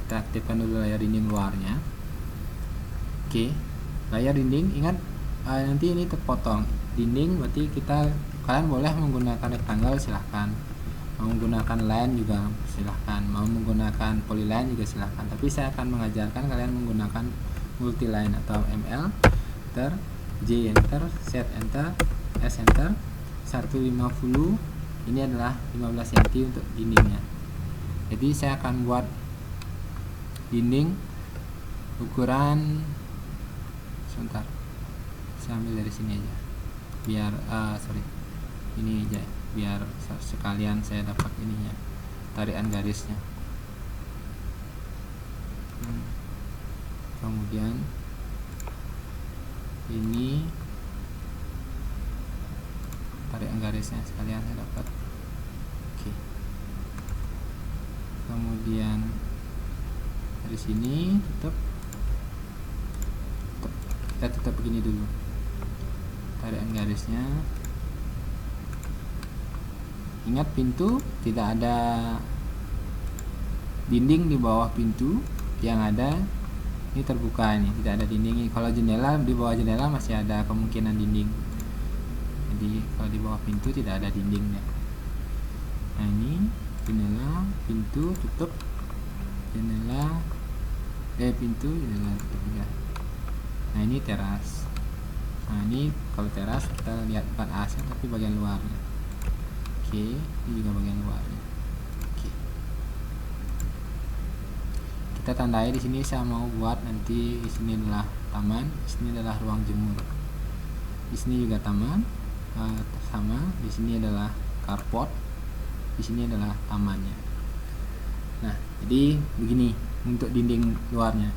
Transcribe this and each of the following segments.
Kita aktifkan dulu layar dinding luarnya. Oke, layar dinding, ingat nanti ini terpotong dinding, berarti kalian boleh menggunakan rectangle silahkan, mau menggunakan line juga silahkan, mau menggunakan polyline juga silahkan, tapi saya akan mengajarkan kalian menggunakan multiline atau ML, enter, J enter, Z enter, S enter, 150, ini adalah 15 cm untuk dindingnya. Jadi saya akan buat dinding ukuran, sebentar, saya ambil dari sini aja biar ini aja biar sekalian saya dapat ininya, tarian garisnya. Kemudian ini tarian garisnya sekalian saya dapat. Oke. Kemudian dari sini kita tutup begini dulu tarian garisnya. Ingat, pintu tidak ada dinding di bawah pintu, yang ada ini terbuka, ini tidak ada dinding. Kalau jendela, di bawah jendela masih ada kemungkinan dinding. Jadi kalau di bawah pintu tidak ada dindingnya. Nah, ini jendela, pintu, tutup, jendela, pintu, jendela, tutup juga. Nah, ini teras. Nah, ini kalau teras kita lihat bukan AC tapi bagian luarnya. Oke, ini juga bagian luarnya. Oke. Kita tandai di sini, saya mau buat nanti di sini adalah taman, di sini adalah ruang jemur. Di sini juga taman, sama. Di sini adalah carport, di sini adalah tamannya. Nah, jadi begini untuk dinding luarnya.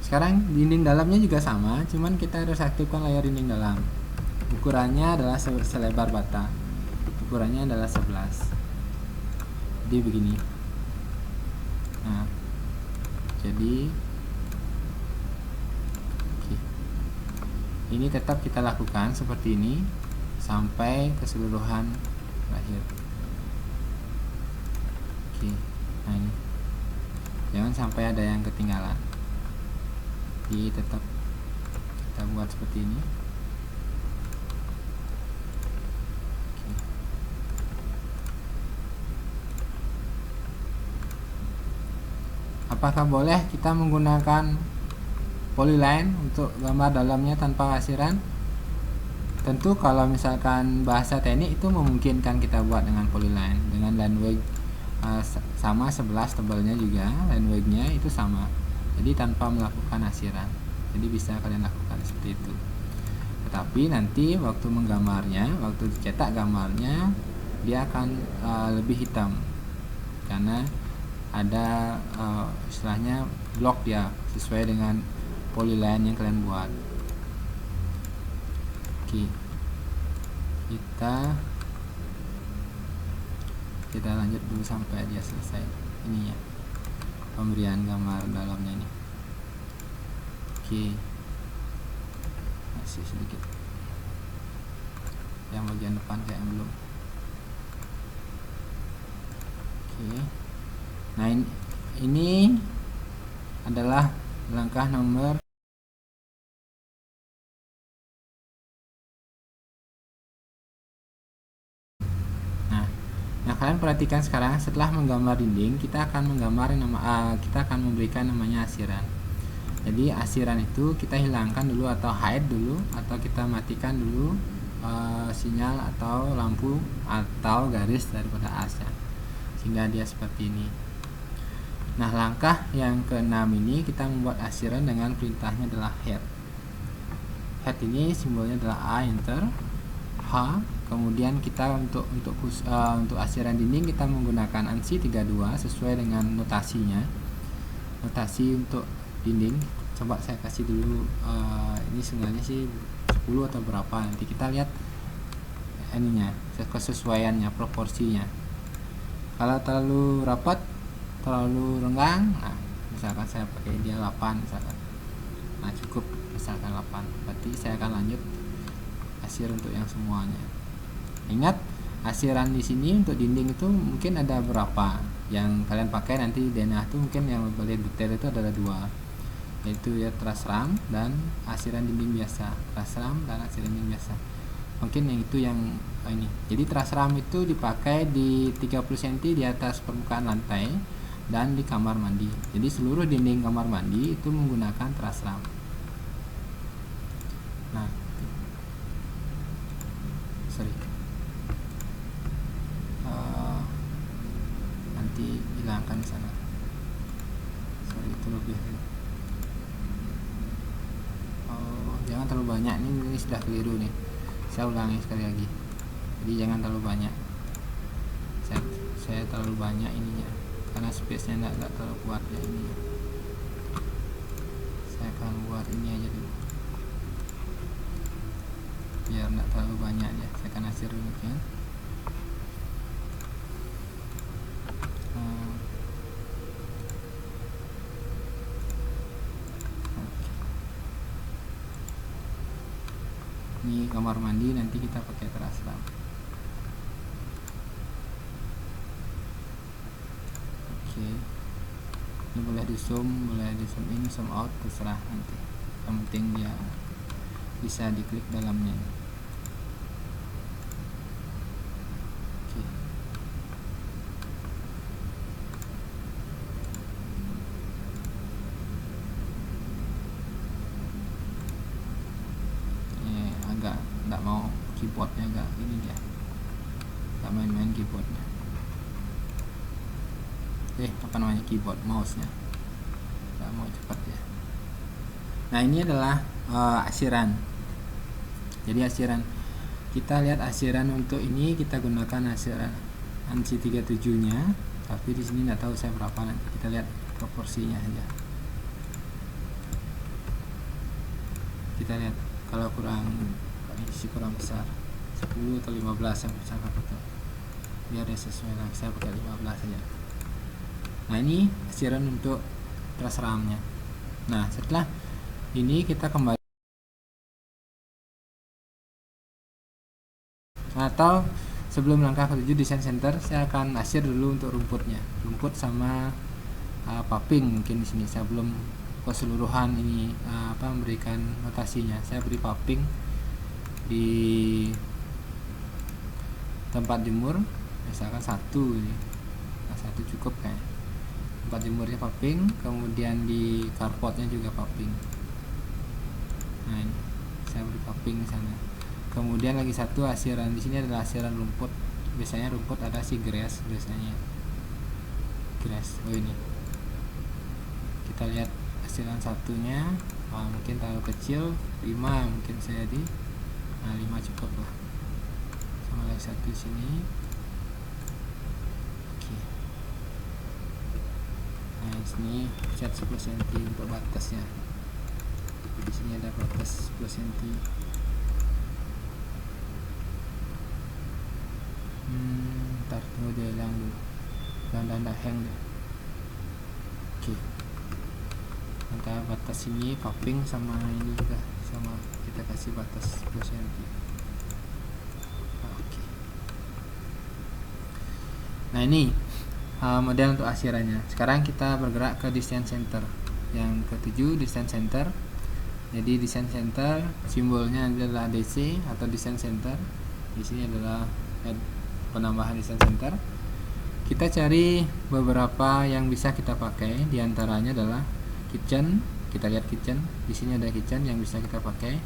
Sekarang dinding dalamnya juga sama, cuman kita harus aktifkan layar dinding dalam. Ukurannya adalah selebar bata. Ukurannya adalah 11. Jadi begini. Nah, jadi ini tetap kita lakukan seperti ini sampai keseluruhan terakhir. Oke. Nah, ini jangan sampai ada yang ketinggalan. Jadi tetap kita buat seperti ini. Apakah boleh kita menggunakan polyline untuk gambar dalamnya tanpa asiran? Tentu kalau misalkan bahasa teknik itu memungkinkan kita buat dengan polyline, dengan line weight sama 11 tebalnya juga, line weight-nya itu sama. Jadi tanpa melakukan asiran. Jadi bisa kalian lakukan seperti itu. Tetapi nanti waktu menggambarnya, waktu dicetak gambarnya, dia akan lebih hitam karena ada istilahnya blok dia sesuai dengan polyline yang kalian buat. Oke, kita lanjut dulu sampai dia selesai ininya, pemberian gambar dalamnya ini. Oke, masih sedikit yang bagian depan kayak belum. Oke. Nah, ini adalah langkah nomor Nah, kalian perhatikan sekarang setelah menggambar dinding, kita akan memberikan namanya asiran. Jadi asiran itu kita hilangkan dulu atau hide dulu, atau kita matikan dulu sinyal atau lampu atau garis daripada asnya, sehingga dia seperti ini. Nah, langkah yang ke-6 ini kita membuat asiran dengan perintahnya adalah head. Head ini simbolnya adalah A, enter, H. Kemudian kita untuk asiran dinding kita menggunakan ANSI 32 sesuai dengan notasinya. Notasi untuk dinding coba saya kasih dulu, ini sebenarnya sih 10 atau berapa, nanti kita lihat ininya, kesesuaiannya, proporsinya. Kalau terlalu rapat, terlalu renggang, nah misalkan saya pakai dia 8 misalkan, nah cukup misalkan 8, berarti saya akan lanjut asir untuk yang semuanya. Ingat, asiran di sini untuk dinding itu mungkin ada berapa, yang kalian pakai nanti denah tuh mungkin yang lebih detail itu adalah dua, yaitu ya truss ram dan asiran dinding biasa. Truss ram dan asiran dinding biasa, mungkin yang itu yang ini. Jadi truss ram itu dipakai di 30 cm di atas permukaan lantai dan di kamar mandi. Jadi seluruh dinding kamar mandi itu menggunakan truss ram. Nah, nanti hilangkan di sana. Itu lebih. Jangan terlalu banyak, ini sudah keliru nih. Saya ulangi sekali lagi. Jadi jangan terlalu banyak. Saya terlalu banyak ininya, karena space-nya enggak terlalu kuat ya ininya. Saya akan buat ini aja dulu, biar enggak terlalu banyak ya. Saya akan hasil demikian. Ini kamar mandi, nanti kita pakai truss ram. Oke. Ini boleh di zoom in, zoom out, terserah nanti. Yang penting dia bisa diklik dalamnya. Oke. Agak nggak mau keyboardnya, agak ini dia, nggak main-main keyboardnya. Apa namanya, keyboard mouse-nya nggak mau cepat ya. Nah, ini adalah asiran. Jadi asiran, kita lihat asiran untuk ini kita gunakan asiran ANSI 37 nya, tapi di sini nggak tahu saya berapa, nanti kita lihat proporsinya saja. Kita lihat kalau isi kurang besar 10 atau 15 yang besar itu, biar dia sesuai lah, saya pakai 15 saja. Nah, ini asiran untuk truss ramnya. Nah, setelah ini kita kembali, atau sebelum langkah ke-7 desain center, saya akan asir dulu untuk rumputnya, rumput sama paping. Mungkin di sini saya belum keseluruhan ini memberikan notasinya. Saya beri paping di tempat jemur, misalkan satu ini. Nah, satu cukup kayak tempat jemurnya paping, kemudian di carportnya juga paping. Nah, ini saya beri paping di sana. Kemudian lagi satu asiran, di sini adalah asiran rumput. Biasanya rumput ada si grass, biasanya grass. Ini kita lihat asiran satunya, mungkin terlalu kecil, 5 mungkin saya 5 cukup lah. Sama lagi satu di sini. Oke. Nah, sini cat 10 cm untuk batasnya. Di sini ada batas 10 cm. Ntar tunggu dia hilang dulu, dan hang deh. Oke. Antara batas ini paping sama ini juga sama, kita kasih batas 10 cm. Oke. Nah, ini model untuk asirannya. Sekarang kita bergerak ke desain center. Yang ke-7 desain center. Jadi desain center simbolnya adalah DC atau desain center. Di sini adalah penambahan desain center. Kita cari beberapa yang bisa kita pakai. Di antaranya adalah kitchen. Kita lihat kitchen. Di sini ada kitchen yang bisa kita pakai.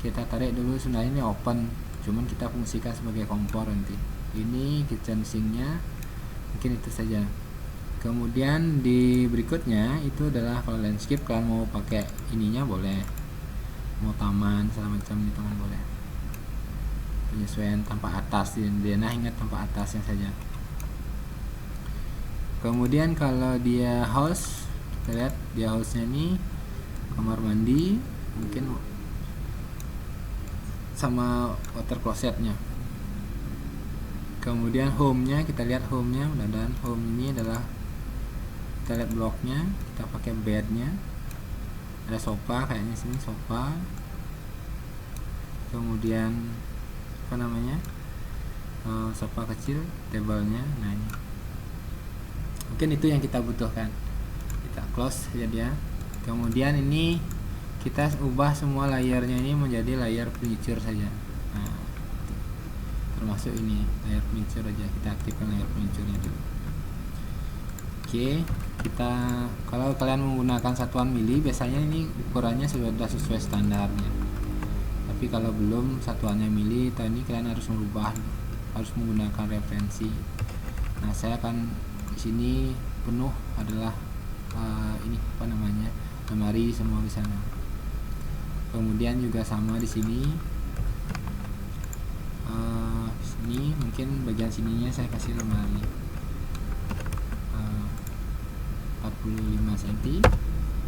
Kita tarik dulu, sebenarnya ini open, cuman kita fungsikan sebagai kompor nanti. Ini kitchen sinknya, mungkin itu saja. Kemudian di berikutnya itu adalah kalau landscape, kalian mau pakai ininya boleh, mau taman segala macam di taman boleh. Penyesuaian tanpa atas, dia ingat tanpa atasnya saja. Kemudian kalau dia house, kita lihat dia house-nya ini kamar mandi, mungkin sama water closet-nya. Kemudian home-nya, kita lihat home-nya, dan home ini adalah, kita lihat bloknya, kita pakai bed-nya, ada sofa, kayaknya sini sofa. Kemudian apa namanya, sofa kecil, table-nya. Nah, ini Mungkin itu yang kita butuhkan. Kita close saja dia. Kemudian ini kita ubah semua layernya ini menjadi layer furniture saja. Nah, termasuk ini layer furniture aja, kita aktifkan layer furniture-nya dulu. Oke, kita kalau kalian menggunakan satuan mili biasanya ini ukurannya sudah sesuai standarnya. Tapi kalau belum satuannya mili, ini kalian harus merubah, harus menggunakan referensi. Nah, saya akan di sini penuh adalah ini apa namanya, lemari semua di sana. Kemudian juga sama di sini. Sini mungkin bagian sininya saya kasih lemari 45 cm.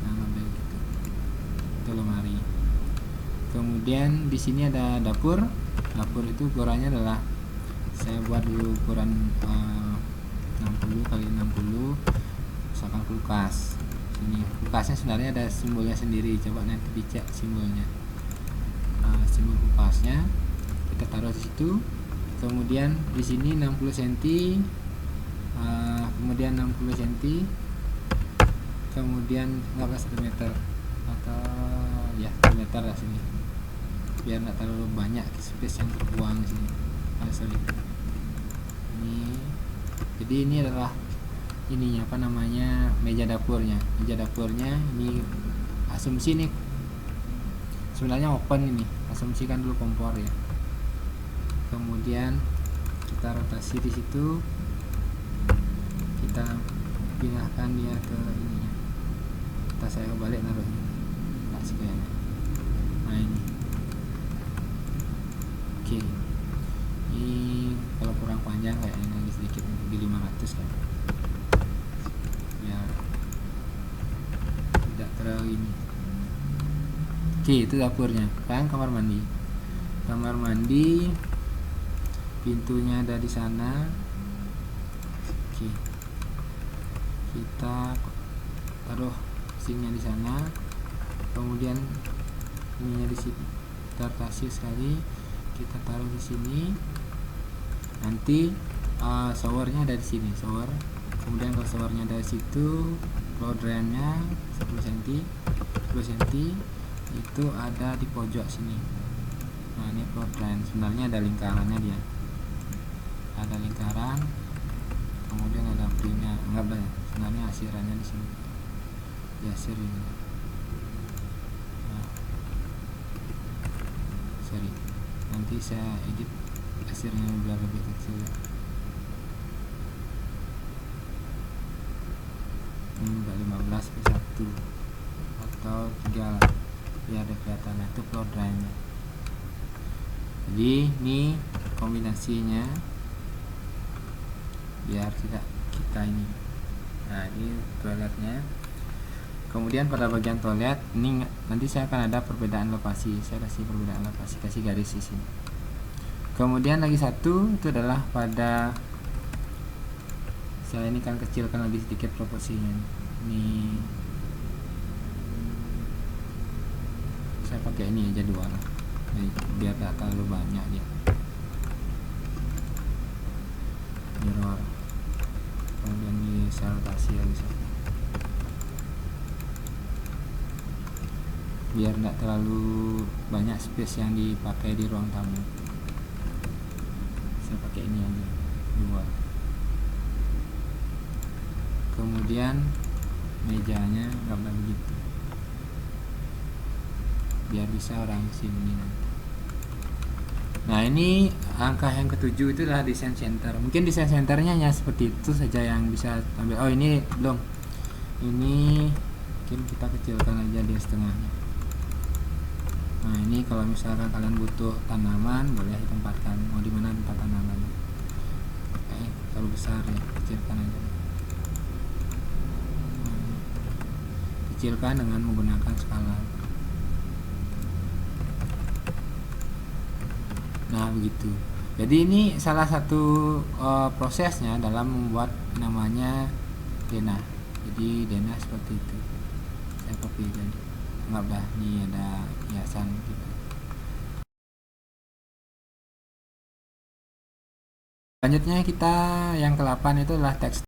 Nah, lebih gitu. Itu lemari. Kemudian di sini ada dapur. Dapur itu ukurannya adalah saya buat dulu ukuran 60 kali 60. Misalkan kulkas. Sini kulkasnya sebenarnya ada simbolnya sendiri. Coba nanti dicek simbolnya. Simbol kulkasnya kita taruh di situ. Kemudian di sini 60 cm. Kemudian 60 cm. Kemudian 1 meter atau ya 1 meter lah sini, biar nggak terlalu banyak space yang terbuang di sini. Sorry. Ini jadi ini adalah ininya apa namanya, meja dapurnya. Meja dapurnya ini asumsi nih sebenarnya open, ini asumsikan dulu kompor ya. Kemudian kita rotasi di situ, kita pindahkan dia ke ininya. Saya balik naruhnya, nah sekalian. Nah ini, oke. Ini kalau kurang panjang kayaknya lagi sedikit di 500 kan, ya tidak terlalu ini. Oke, itu dapurnya. Kan kamar mandi. Kamar mandi pintunya ada di sana. Oke, kita taruh sinknya di sana, kemudian ininya di sini tertasi sekali, kita taruh di sini. Nanti showernya ada di sini, shower. Kemudian kalau showernya ada di situ, floor drainnya 10 cm, 10 cm itu ada di pojok sini. Nah ini floor drain, sebenarnya ada lingkarannya dia, ada lingkaran. Kemudian ada pringnya, enggak banyak, sebenarnya asirannya di sini. Asir ini. Nah, sorry, nanti saya edit asirnya biar lebih kecil. Ini udah 15 ke 1 atau 3 biar ada kelihatan. Itu floor drainnya. Jadi ini kombinasinya biar kita ini. Nah ini toiletnya. Kemudian pada bagian toilet ini nanti saya akan ada perbedaan lokasi. Saya kasih perbedaan lokasi, kasih garis di sini. Kemudian lagi satu itu adalah pada, saya ini kan kecilkan lagi sedikit proporsinya. Ini saya pakai ini aja 2 lah, biar tak terlalu banyak dia. Mirror. Kemudian ini saya rotasi lagi satu, biar tidak terlalu banyak space yang dipakai di ruang tamu. Saya pakai ini aja 2. Kemudian mejanya nggak begitu, biar bisa orang sini nanti. Nah ini angka yang ke-7 itu adalah desain center. Mungkin desain centernya hanya seperti itu saja yang bisa ambil. Oh ini belum, ini mungkin kita kecilkan aja di setengahnya. Nah ini kalau misalkan kalian butuh tanaman, boleh ditempatkan. Mau di mana tempat tanaman? Oke, terlalu besar ya, kecilkan aja. Kecilkan dengan menggunakan skala. Nah begitu. Jadi ini salah satu prosesnya dalam membuat namanya denah. Jadi denah seperti itu. Saya copy jadi. Enggak dah, ini ada hiasan gitu. Selanjutnya kita yang ke-8 itu adalah teks.